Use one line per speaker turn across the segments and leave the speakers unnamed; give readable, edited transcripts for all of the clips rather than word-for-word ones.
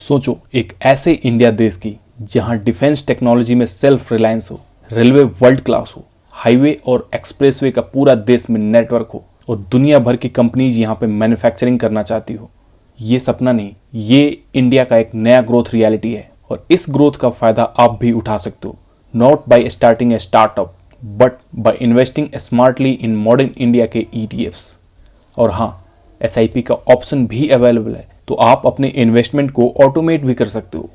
सोचो एक ऐसे इंडिया देश की जहां डिफेंस टेक्नोलॉजी में सेल्फ रिलायंस हो, रेलवे वर्ल्ड क्लास हो, हाईवे और एक्सप्रेसवे का पूरा देश में नेटवर्क हो और दुनिया भर की कंपनीज यहां पे मैन्युफैक्चरिंग करना चाहती हो। ये सपना नहीं, ये इंडिया का एक नया ग्रोथ रियलिटी है और इस ग्रोथ का फायदा आप भी उठा सकते हो। Not bye starting a startup but by investing smartly in modern India के ETFs। और हाँ, SIP का ऑप्शन भी अवेलेबल है, तो आप अपने इन्वेस्टमेंट को ऑटोमेट भी कर सकते हो।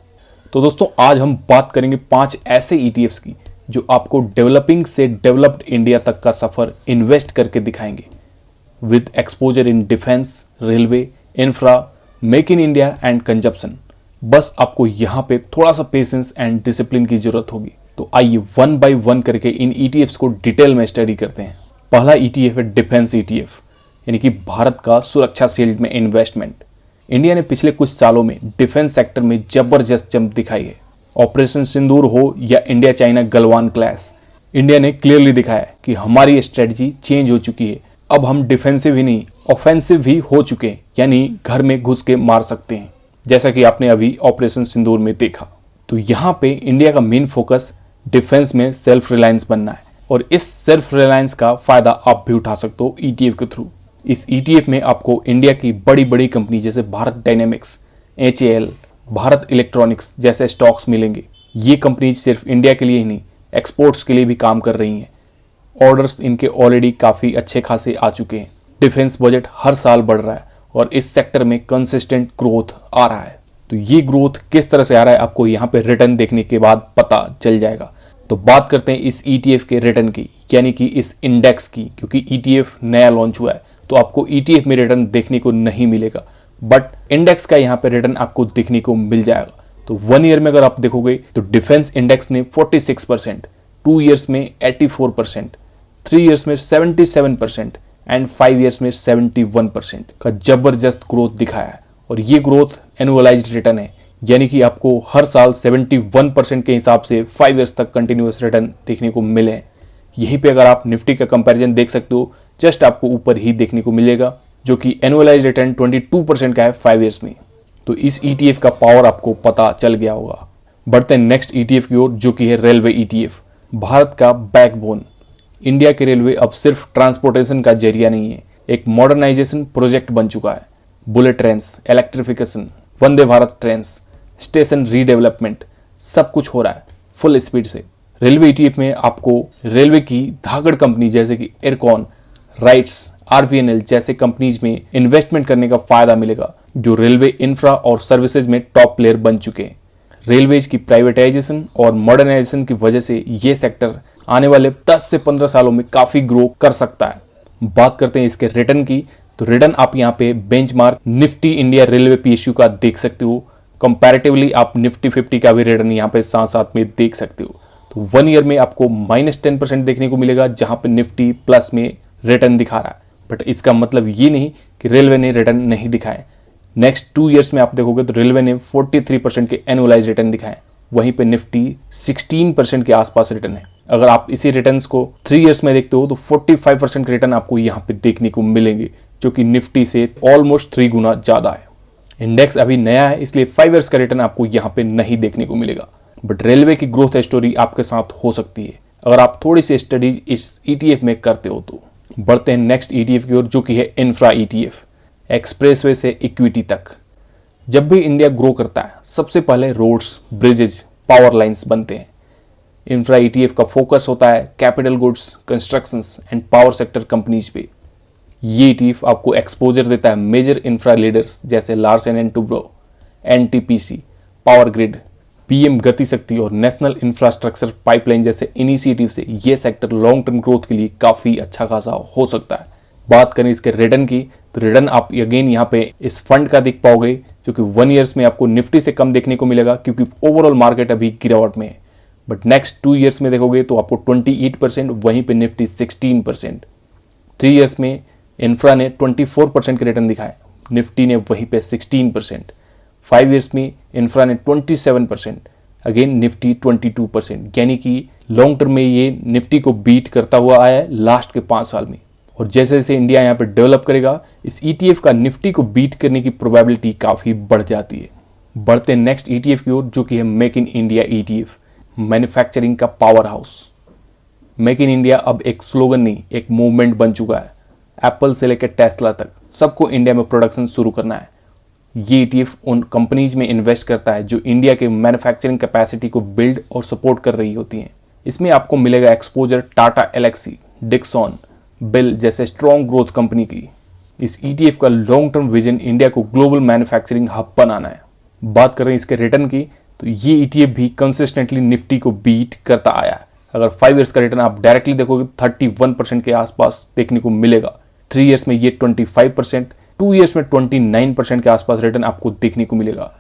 तो दोस्तों, आज हम बात करेंगे 5 ऐसे ETFs की जो आपको डेवलपिंग से डेवलप्ड इंडिया तक का सफर इन्वेस्ट करके दिखाएंगे, with exposure in defence, railway, infra, make in India and consumption. बस आपको यहाँ पे थोड़ा सा पेशेंस एंड डिसिप्लिन की जरूरत होगी। तो आइए वन बाय वन करके इन ETFs को डिटेल में स्टडी करते हैं। पहला ETF है डिफेंस ETF, यानी कि भारत का सुरक्षा शील्ड में इन्वेस्टमेंट। इंडिया ने पिछले कुछ सालों में डिफेंस सेक्टर में जबरदस्त जंप दिखाई है। ऑपरेशन सिंदूर हो या India China Galwan clash, India ने क्लियरली दिखाया है कि हमारी स्ट्रेटजी चेंज हो चुकी है। अब हम डिफेंसिव ही नहीं, ऑफेंसिव भी हो चुके हैं, यानी घर में घुस के मार सकते हैं, जैसा कि आपने अभी ऑपरेशन सिंदूर में देखा। तो यहाँ पे इंडिया का मेन फोकस डिफेंस में सेल्फ रिलायंस बनना है और इस सेल्फ रिलायंस का फायदा आप भी उठा सकते हो ETF के थ्रू। इस ETF में आपको इंडिया की बड़ी बड़ी कंपनी जैसे Bharat dynamics, HAL, Bharat electronics जैसे स्टॉक्स मिलेंगे। ये कंपनीज सिर्फ इंडिया के लिए ही नहीं, एक्सपोर्ट्स के लिए भी काम कर रही हैं। ऑर्डर्स इनके ऑलरेडी काफ़ी अच्छे खासे आ चुके हैं। डिफेंस बजट हर साल बढ़ रहा है और इस सेक्टर में कंसिस्टेंट ग्रोथ आ रहा है। तो ये ग्रोथ किस तरह से आ रहा है आपको यहाँ पे रिटर्न देखने के बाद पता चल जाएगा। तो बात करते हैं इस ETF के रिटर्न की, यानी कि इस इंडेक्स की, क्योंकि ETF नया लॉन्च हुआ है तो आपको ETF में रिटर्न देखने को नहीं मिलेगा, बट इंडेक्स का यहाँ पे रिटर्न आपको देखने को मिल जाएगा। तो 1 ईयर में अगर आप देखोगे तो डिफेंस इंडेक्स ने 46%, 2 ईयर्स में 84%, 3 ईयर्स में 77% एंड 5 ईयर्स में 71% का जबरदस्त ग्रोथ दिखाया है। और ये ग्रोथ एनुअलाइज्ड रिटर्न है, यानी कि आपको हर साल 71% के हिसाब से 5 ईयर्स तक कंटिन्यूअस रिटर्न देखने को मिले हैं। यहीं पे अगर आप निफ्टी का कंपैरिजन देख सकते हो, जस्ट आपको ऊपर ही देखने को मिलेगा, जो कि एनुअलाइज्ड रिटर्न 22% का है 5 ईयर्स में। तो इस ETF का पावर आपको पता चल गया होगा। बढ़ते हैं नेक्स्ट ETF की ओर, जो कि है रेलवे ETF, भारत का बैकबोन। इंडिया के रेलवे अब सिर्फ ट्रांसपोर्टेशन का जरिया नहीं है, एक मॉडर्नाइजेशन प्रोजेक्ट बन चुका है। Bullet trains, electrification, Vande Bharat trains, station redevelopment, सब कुछ हो रहा है फुल स्पीड से। रेलवे ETF में आपको रेलवे की धाकड़ कंपनी जैसे कि एयरकॉन, राइट्स, RVNL जैसे कंपनीज में इन्वेस्टमेंट करने का फायदा मिलेगा, जो रेलवे इंफ्रा और सर्विसेज में टॉप प्लेयर बन चुके हैं। रेलवेज की प्राइवेटाइजेशन और मॉडर्नाइजेशन की वजह से ये सेक्टर आने वाले 10 से 15 सालों में काफी ग्रो कर सकता है। बात करते हैं इसके रिटर्न की, तो रिटर्न आप यहाँ पे benchmark Nifty India railway PSU का देख सकते हो। कंपैरेटिवली आप निफ्टी 50 का भी रिटर्न यहाँ पे साथ साथ में देख सकते हो। तो 1 ईयर में आपको -10% देखने को मिलेगा, जहां पे निफ्टी प्लस में रिटर्न दिखा रहा है। बट इसका मतलब ये नहीं कि रेलवे ने रिटर्न नहीं दिखाए। नेक्स्ट 2 ईयर्स में आप देखोगे तो रेलवे ने 43% के एनुअलाइज रिटर्न दिखाए, वहीं पे निफ्टी 16% के आसपास रिटर्न है। अगर आप इसी रिटर्न्स को 3 ईयर्स में देखते हो तो 45% के रिटर्न आपको यहाँ पे देखने को मिलेंगे, जो कि निफ्टी से ऑलमोस्ट 3 गुना ज्यादा है। इंडेक्स अभी नया है, इसलिए 5 ईयर्स का रिटर्न आपको यहाँ पे नहीं देखने को मिलेगा, बट रेलवे की ग्रोथ स्टोरी आपके साथ हो सकती है अगर आप थोड़ी सी स्टडीज इस ETF में करते हो तो। बढ़ते हैं नेक्स्ट ETF की ओर, जो कि है इंफ्रा ETF, एक्सप्रेसवे से इक्विटी तक। जब भी इंडिया ग्रो करता है, सबसे पहले रोड्स, ब्रिजेज, पावर लाइंस बनते हैं। इंफ्रा ETF का फोकस होता है capital goods, constructions and power sector companies पे। ये ETF आपको एक्सपोजर देता है मेजर इंफ्रा लीडर्स जैसे Larsen and Toubro, NTPC, power grid, PM गति शक्ति और नेशनल इंफ्रास्ट्रक्चर पाइपलाइन जैसे इनिशिएटिव से ये सेक्टर लॉन्ग टर्म ग्रोथ के लिए काफी अच्छा खासा हो सकता है। बात करें इसके रिटर्न की, तो रिटर्न आप अगेन यहाँ पे इस फंड का देख पाओगे, जो कि 1 ईयर्स में आपको निफ्टी से कम देखने को मिलेगा, क्योंकि ओवरऑल मार्केट अभी गिरावट में है। बट नेक्स्ट 2 ईयर्स में देखोगे तो आपको 28%, वहीं पे निफ्टी 16%। 3 ईयर्स में इंफ्रा ने 24% के रिटर्न दिखाए, निफ्टी ने वहीं पे 16%। 5 ईयर्स में इंफ्रा ने 27%, अगेन निफ्टी 22%, यानी कि लॉन्ग टर्म में ये निफ्टी को बीट करता हुआ आया है लास्ट के 5 साल में। और जैसे जैसे इंडिया यहाँ पे डेवलप करेगा, इस ETF का निफ्टी को बीट करने की प्रोबेबिलिटी काफ़ी बढ़ जाती है। बढ़ते नेक्स्ट ETF की ओर, जो कि है make in India ETF, manufacturing का power house. Make in India अब एक स्लोगन नहीं, एक मूवमेंट बन चुका है। एप्पल से लेकर टेस्ला तक सबको इंडिया में प्रोडक्शन शुरू करना है। ये ETF उन कंपनीज में इन्वेस्ट करता है जो इंडिया के मैन्युफैक्चरिंग कैपेसिटी को बिल्ड और सपोर्ट कर रही होती हैं। इसमें आपको मिलेगा एक्सपोजर टाटा एलेक्सी, डिक्सन, बिल जैसे स्ट्रॉन्ग ग्रोथ कंपनी की। इस ETF का लॉन्ग टर्म विजन इंडिया को ग्लोबल मैन्युफैक्चरिंग हब बनाना है। बात करें इसके रिटर्न की, तो ये ETF भी कंसिस्टेंटली निफ्टी को बीट करता आया है। अगर 5 ईयर्स का रिटर्न आप डायरेक्टली देखोगे 31% के आसपास देखने को मिलेगा। 3 ईयर्स में ये 25%, 2 ईयर्स में 29% के आसपास रिटर्न आपको देखने को मिलेगा।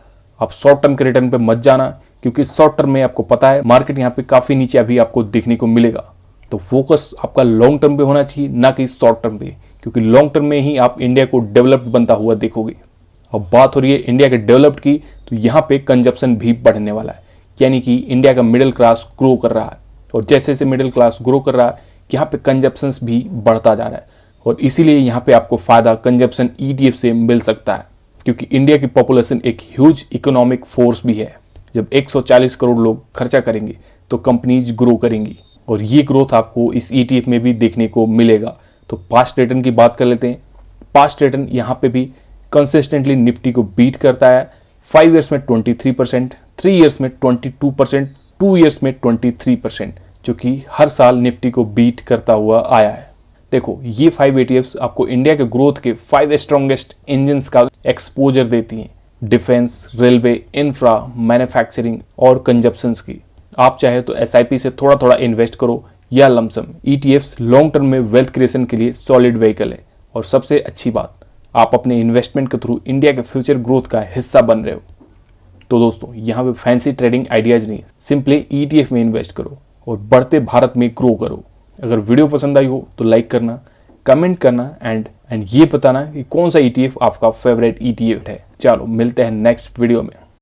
आप शॉर्ट टर्म के रिटर्न पे मत जाना, क्योंकि शॉर्ट टर्म में आपको पता है मार्केट यहाँ पे काफी नीचे अभी आपको देखने को मिलेगा। तो फोकस आपका लॉन्ग टर्म पे होना चाहिए, ना कि शॉर्ट टर्म पे, क्योंकि लॉन्ग टर्म में ही आप इंडिया को डेवलप्ड बनता हुआ देखोगे। अब बात हो रही है इंडिया के डेवलप्ड की, तो यहाँ पे कंजप्शन भी बढ़ने वाला है, यानी कि इंडिया का मिडिल क्लास ग्रो कर रहा है, और जैसे जैसे मिडिल क्लास ग्रो कर रहा है यहाँ पे कंजप्शन भी बढ़ता जा रहा है, और इसीलिए यहाँ पे आपको फायदा कंजप्शन ETF से मिल सकता है, क्योंकि इंडिया की पॉपुलेशन एक ह्यूज इकोनॉमिक फोर्स भी है। जब 140 करोड़ लोग खर्चा करेंगे तो कंपनीज ग्रो करेंगी, और ये ग्रोथ आपको इस ETF में भी देखने को मिलेगा। तो पास्ट रिटर्न की बात कर लेते हैं। पास्ट रिटर्न यहाँ पे भी कंसिस्टेंटली निफ्टी को बीट करता है। 5 ईयर्स में 23%, 3 ईयर्स में 22%, 2 ईयर्स में 23%, जो कि हर साल निफ्टी को बीट करता हुआ आया है। देखो, ये 5 ETFs आपको इंडिया के ग्रोथ के 5 स्ट्रॉन्गेस्ट इंजन्स का एक्सपोजर देती हैं, डिफेंस, रेलवे, इंफ्रा, मैन्युफैक्चरिंग और कंजप्शंस की। आप चाहे तो SIP से थोड़ा थोड़ा इन्वेस्ट करो या लमसम। ETFs लॉन्ग टर्म में वेल्थ क्रिएशन के लिए सॉलिड व्हीकल है, और सबसे अच्छी बात, आप अपने इन्वेस्टमेंट के थ्रू इंडिया के फ्यूचर ग्रोथ का हिस्सा बन रहे हो। तो दोस्तों, यहाँ पे फैंसी ट्रेडिंग आइडियाज नहीं, सिंपली ETF में इन्वेस्ट करो और बढ़ते भारत में ग्रो करो। अगर वीडियो पसंद आई हो तो लाइक करना, कमेंट करना एंड ये बताना कि कौन सा ETF आपका फेवरेट ETF है। चलो मिलते हैं नेक्स्ट वीडियो में।